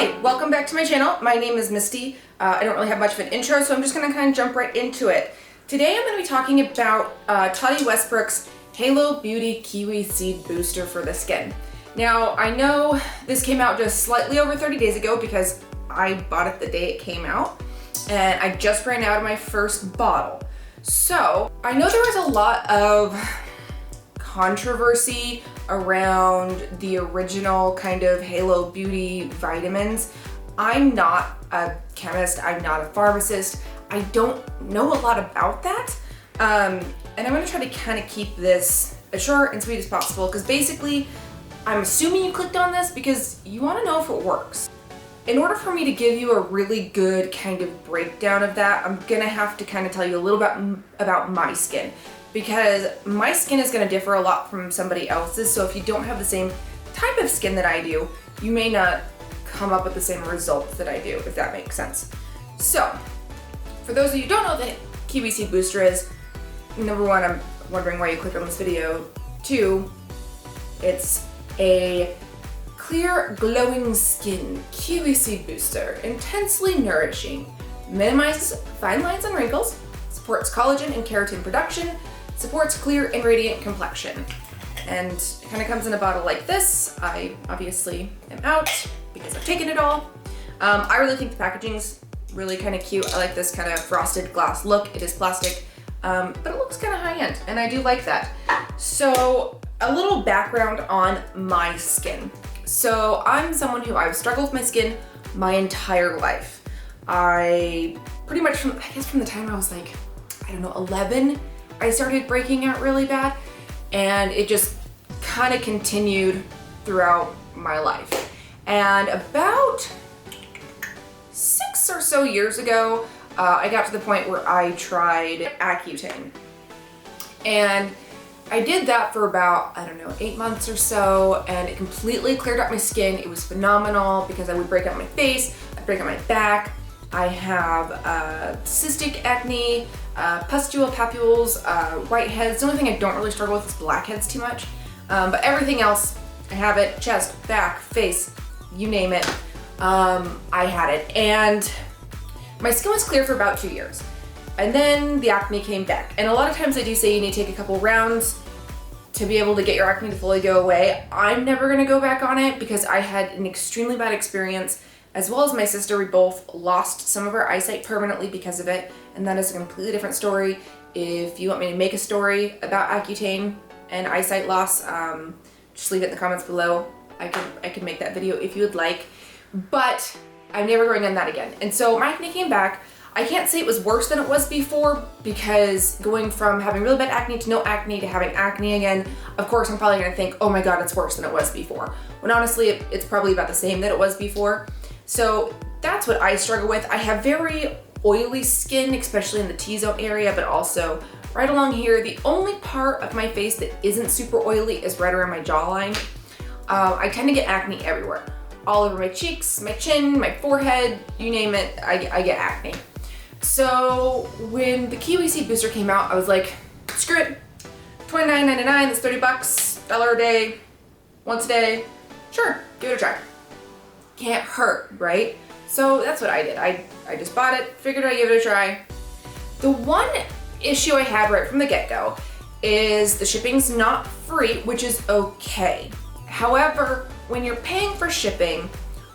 Hi, welcome back to my channel. My name is Misty. I don't really have much of an intro, so I'm just going to kind of jump right into it. Today I'm going to be talking about Toddy Westbrook's Halo Beauty Kiwi Seed Booster for the skin. Now, I know this came out just slightly over 30 days ago because I bought it the day it came out, and I just ran out of my first bottle. So, I know there was a lot of controversy around the original kind of Halo Beauty vitamins. I'm not a chemist, I'm not a pharmacist, I don't know a lot about that. And I'm gonna try to kind of keep this as short and sweet as possible because basically, I'm assuming you clicked on this because you wanna know if it works. In order for me to give you a really good kind of breakdown of that, I'm gonna have to kind of tell you a little bit about my skin, because my skin is gonna differ a lot from somebody else's. So if you don't have the same type of skin that I do, you may not come up with the same results that I do, if that makes sense. So, for those of you who don't know what the Kiwi Seed Booster is, number one, I'm wondering why you clicked on this video. Two, it's a clear, glowing skin Kiwi Seed Booster, intensely nourishing, minimizes fine lines and wrinkles, supports collagen and keratin production, supports clear and radiant complexion. And it kind of comes in a bottle like this. I obviously am out because I've taken it all. I really think the packaging's really kind of cute. I like this kind of frosted glass look. It is plastic, but it looks kind of high end, and I do like that. So a little background on my skin. So I'm someone who I've struggled with my skin my entire life. I pretty much from the time I was like, I don't know, 11, I started breaking out really bad, and it just kind of continued throughout my life. And about 6 or so years ago, I got to the point where I tried Accutane. And I did that for about, I don't know, 8 months or so, and it completely cleared up my skin. It was phenomenal because I would break out my face, I'd break out my back. I have cystic acne, pustule papules, whiteheads. The only thing I don't really struggle with is blackheads too much. But everything else, I have it. Chest, back, face, you name it. I had it. And my skin was clear for about 2 years. And then the acne came back. And a lot of times I do say you need to take a couple rounds to be able to get your acne to fully go away. I'm never gonna go back on it because I had an extremely bad experience. As well as my sister, we both lost some of our eyesight permanently because of it, and that is a completely different story. If you want me to make a story about Accutane and eyesight loss, just leave it in the comments below. I could make that video if you would like, but I'm never going on that again. And so my acne came back. I can't say it was worse than it was before because going from having really bad acne to no acne to having acne again, of course I'm probably gonna think, oh my God, it's worse than it was before. When honestly, it's probably about the same that it was before. So that's what I struggle with. I have very oily skin, especially in the T-zone area, but also right along here. The only part of my face that isn't super oily is right around my jawline. I tend to get acne everywhere. All over my cheeks, my chin, my forehead, you name it, I get acne. So when the Kiwi Seed Booster came out, I was like, screw it, $29.99, that's $30, $1 a day, once a day, sure, give it a try. Can't hurt, right? So that's what I did. I just bought it, figured I'd give it a try. The one issue I had right from the get-go is the shipping's not free, which is okay. However, when you're paying for shipping,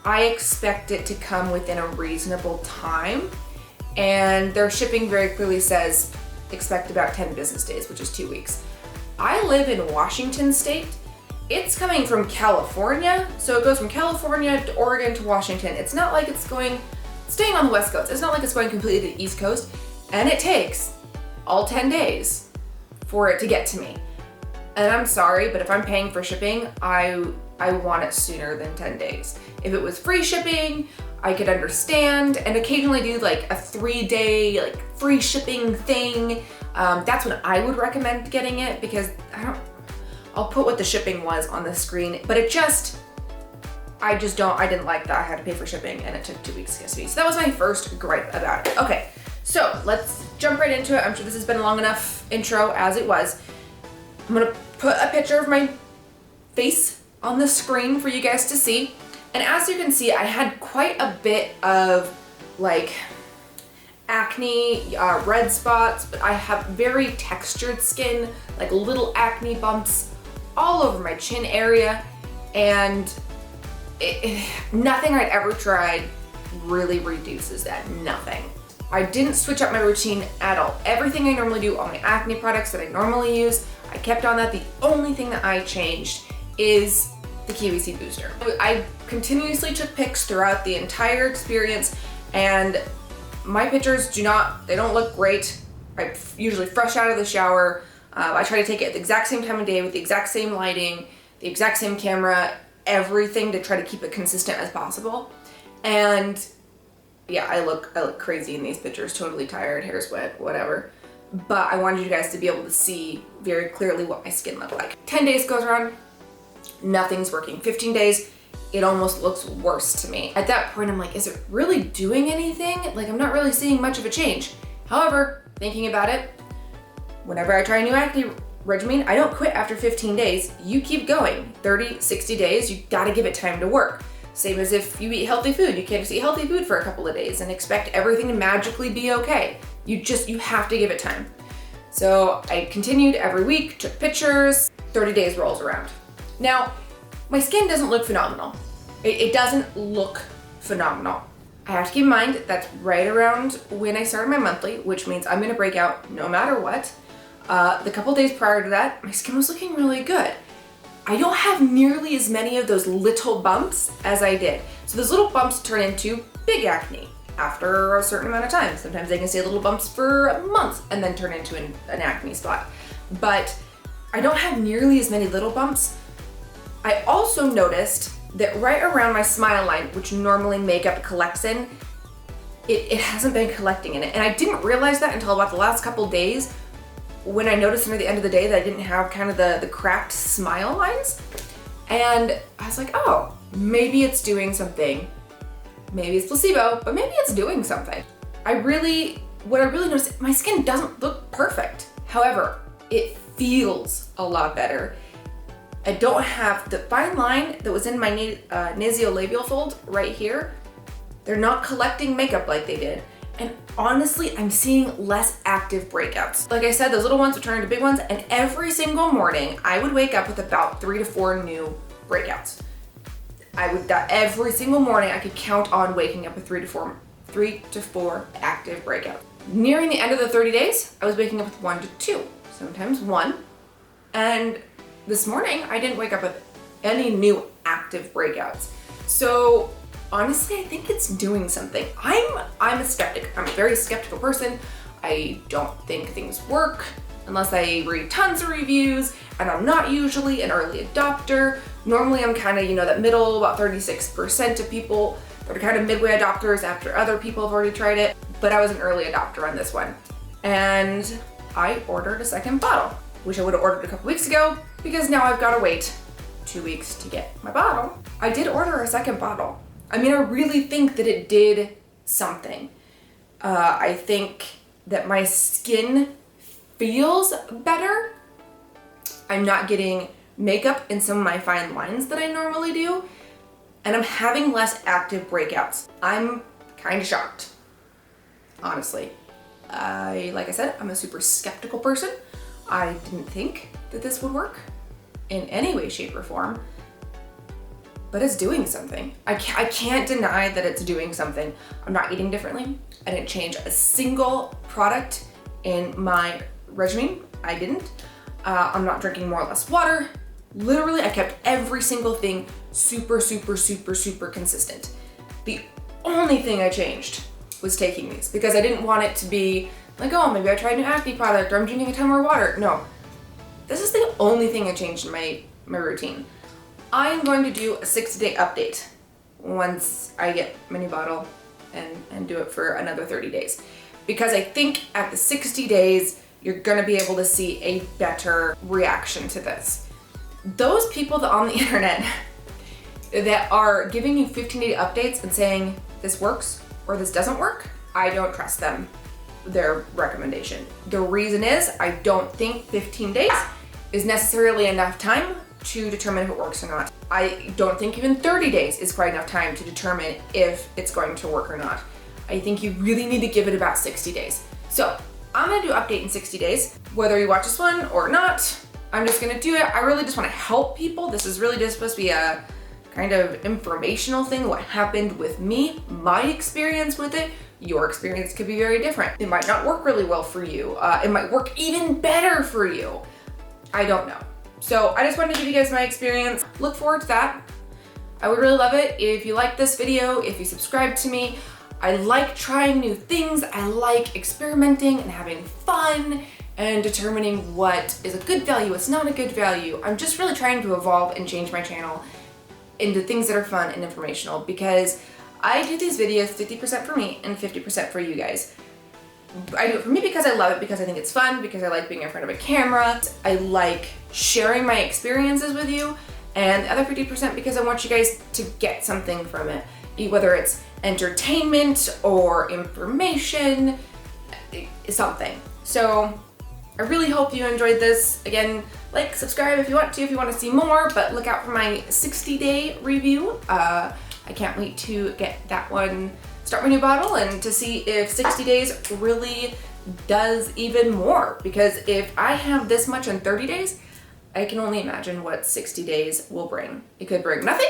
I expect it to come within a reasonable time. And their shipping very clearly says expect about 10 business days, which is 2 weeks. I live in Washington State. It's coming from California, so it goes from California to Oregon to Washington. It's not like it's staying on the West Coast. It's not like it's going completely to the East Coast, and it takes all 10 days for it to get to me. And I'm sorry, but if I'm paying for shipping, I want it sooner than 10 days. If it was free shipping, I could understand, and occasionally do like a 3-day like free shipping thing. That's when I would recommend getting it because I'll put what the shipping was on the screen, but I didn't like that I had to pay for shipping and it took 2 weeks to get to me. So that was my first gripe about it. Okay, so let's jump right into it. I'm sure this has been a long enough intro as it was. I'm gonna put a picture of my face on the screen for you guys to see. And as you can see, I had quite a bit of like acne, red spots, but I have very textured skin, like little acne bumps all over my chin area, and nothing I'd ever tried really reduces that, nothing. I didn't switch up my routine at all. Everything I normally do, all my acne products that I normally use, I kept on that. The only thing that I changed is the Kiwi Seed Booster. I continuously took pics throughout the entire experience, and my pictures they don't look great. I'm usually fresh out of the shower. I try to take it at the exact same time of day with the exact same lighting, the exact same camera, everything to try to keep it consistent as possible. And yeah, I look crazy in these pictures, totally tired, hair's wet, whatever. But I wanted you guys to be able to see very clearly what my skin looked like. 10 days goes around, nothing's working. 15 days, it almost looks worse to me. At that point, I'm like, is it really doing anything? Like, I'm not really seeing much of a change. However, thinking about it, whenever I try a new acne regimen, I don't quit after 15 days. You keep going. 30, 60 days, you gotta give it time to work. Same as if you eat healthy food. You can't just eat healthy food for a couple of days and expect everything to magically be okay. You have to give it time. So I continued every week, took pictures, 30 days rolls around. Now, my skin doesn't look phenomenal. It doesn't look phenomenal. I have to keep in mind that's right around when I started my monthly, which means I'm gonna break out no matter what. The couple days prior to that, my skin was looking really good. I don't have nearly as many of those little bumps as I did. So those little bumps turn into big acne after a certain amount of time. Sometimes they can stay little bumps for months and then turn into an acne spot. But I don't have nearly as many little bumps. I also noticed that right around my smile line, which normally makeup collects in, it hasn't been collecting in it. And I didn't realize that until about the last couple days when I noticed near the end of the day that I didn't have kind of the cracked smile lines. And I was like, oh, maybe it's doing something. Maybe it's placebo, but maybe it's doing something. What I really noticed, my skin doesn't look perfect. However, it feels a lot better. I don't have the fine line that was in my nasolabial fold right here. They're not collecting makeup like they did. And honestly, I'm seeing less active breakouts. Like I said, those little ones would turn into big ones, and every single morning I would wake up with about 3 to 4 new breakouts. Every single morning I could count on waking up with 3 to 4 active breakouts. Nearing the end of the 30 days, I was waking up with 1 to 2, sometimes 1. And this morning, I didn't wake up with any new active breakouts. So honestly, I think it's doing something. I'm a skeptic. I'm a very skeptical person. I don't think things work unless I read tons of reviews, and I'm not usually an early adopter. Normally I'm kind of, that middle, about 36% of people that are kind of midway adopters after other people have already tried it, but I was an early adopter on this one. And I ordered a second bottle, which I would have ordered a couple weeks ago, because now I've got to wait 2 weeks to get my bottle. I did order a second bottle. I mean, I really think that it did something. I think that my skin feels better. I'm not getting makeup in some of my fine lines that I normally do, and I'm having less active breakouts. I'm kind of shocked, honestly. Like I said, I'm a super skeptical person. I didn't think that this would work in any way, shape, or form, but it's doing something. I can't deny that it's doing something. I'm not eating differently. I didn't change a single product in my regimen. I didn't. I'm not drinking more or less water. Literally, I kept every single thing super, super, super, super consistent. The only thing I changed was taking these, because I didn't want it to be like, oh, maybe I tried a new acne product, or I'm drinking a ton more water. No, this is the only thing I changed in my routine. I am going to do a 60-day update once I get my new bottle and do it for another 30 days. Because I think at the 60 days, you're gonna be able to see a better reaction to this. Those people that on the internet that are giving you 15-day updates and saying this works or this doesn't work, I don't trust them, their recommendation. The reason is I don't think 15 days is necessarily enough time to determine if it works or not. I don't think even 30 days is quite enough time to determine if it's going to work or not. I think you really need to give it about 60 days. So I'm gonna do update in 60 days. Whether you watch this one or not, I'm just gonna do it. I really just wanna help people. This is really just supposed to be a kind of informational thing, what happened with me, my experience with it. Your experience could be very different. It might not work really well for you. It might work even better for you. I don't know. So I just wanted to give you guys my experience. Look forward to that. I would really love it if you like this video, if you subscribe to me. I like trying new things. I like experimenting and having fun and determining what is a good value, what's not a good value. I'm just really trying to evolve and change my channel into things that are fun and informational, because I do these videos 50% for me and 50% for you guys. I do it for me because I love it, because I think it's fun, because I like being in front of a camera. I like sharing my experiences with you, and the other 50% because I want you guys to get something from it, whether it's entertainment or information, something. So I really hope you enjoyed this. Again, like, subscribe if you want to see more, but look out for my 60-day review. I can't wait to get that one, start my new bottle, and to see if 60 days really does even more. Because if I have this much in 30 days, I can only imagine what 60 days will bring. It could bring nothing,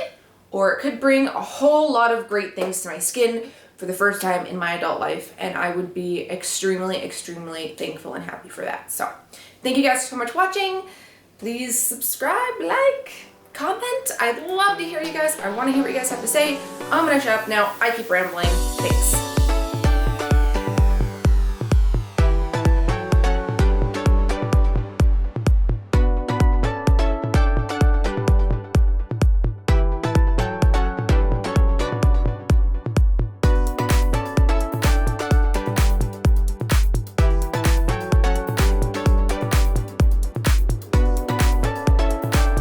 or it could bring a whole lot of great things to my skin for the first time in my adult life, and I would be extremely, extremely thankful and happy for that. So thank you guys so much for watching. Please subscribe, like, comment. I'd love to hear you guys. I want to hear what you guys have to say. I'm gonna shut up now. I keep rambling. Thanks.